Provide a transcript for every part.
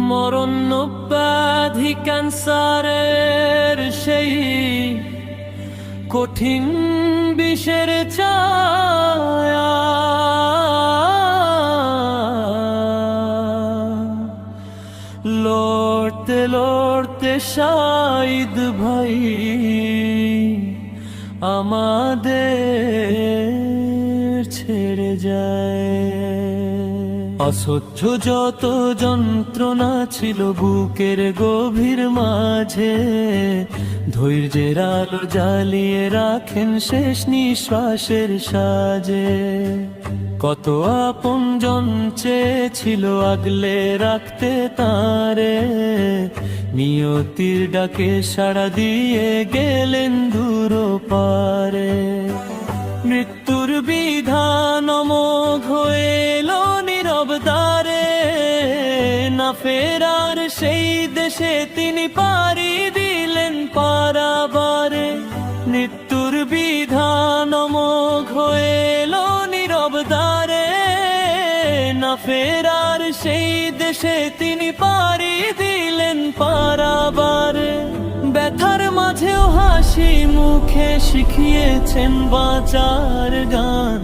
মরণ ব্যাধি ক্যান্সারের সেই কঠিন বিষের ছায়া লড়তে লড়তে শাহিদ ভাই আমাদের ছেড়ে যায়। অসহ্য যত যন্ত্রণা ছিল বুকের গভীর মাঝে, ধৈর্যের আলো জ্বালিয়ে রাখেন শেষ নিঃশ্বাসের সাজে। কত আপনজন চেয়েছিল আগলে রাখতে তারে, নিয়তির ডাকে সাড়া দিয়ে গেলেন দূর পারে। মৃত্যুর বিধান অমোঘ হয়ে এলো নীরব দ্বারে, না ফেরার সেই দেশে তিনি পাড়ি দিলেন পারাবারে। মৃত্যুর বিধান অমোঘ হয়ে এলো নীরব দ্বারে, না ফেরার সেই দেশে তিনি পাড়ি দিলেন পারাবারে। ব্যথার মাঝেও হাসি মুখে শিখিয়েছেন বাঁচার গান,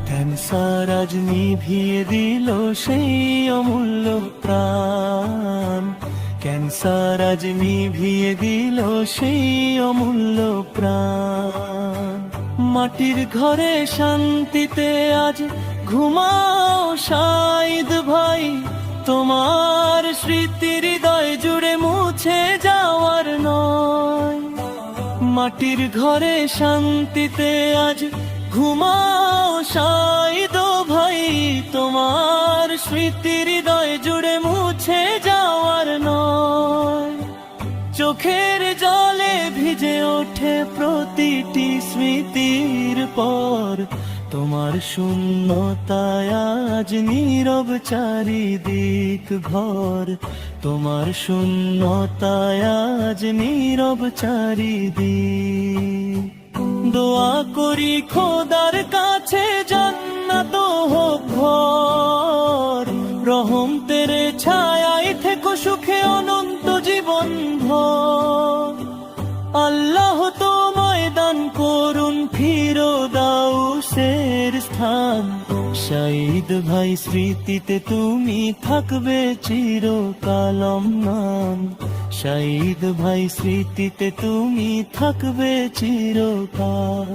ক্যান্সার আজ নিভিয়ে দিল সেই অমূল্য প্রাণ। ক্যান্সার আজ নিভিয়ে দিল সেই অমূল্য প্রাণ। মাটির ঘরে শান্তিতে আজ ঘুমাও শাহিদ ভাই, তোমার স্মৃতি হৃদয় জুড়ে মুছে যাওয়ার নয়। মাটির ঘরে শান্তিতে আজ ঘুমাও শাহিদ ভাই, তোমার স্মৃতি হৃদয় জুড়ে মুছে যাওয়ার নয়। চোখের জলে ভিজে ওঠে প্রতিটি স্মৃতির পর, তোমার শূন্যতায় আজ নীরব চারিদিক ঘর। তোমার শূন্যতায় আজ নীরব চারিদিক। দোয়া করি খোদার কাছে জান্নাত হোক ঘর, রহম তেরে ছায়ায় থেকো সুখে অনন্ত জীবন ভর। আল্লাহ তোমায় দান করুন ফিরদাউসের স্থান, শাহিদ ভাই স্মৃতিতে তুমি থাকবে চিরকাল অম্লান। শাহিদ ভাই স্মৃতিতে তুমি থাকবে চিরকাল।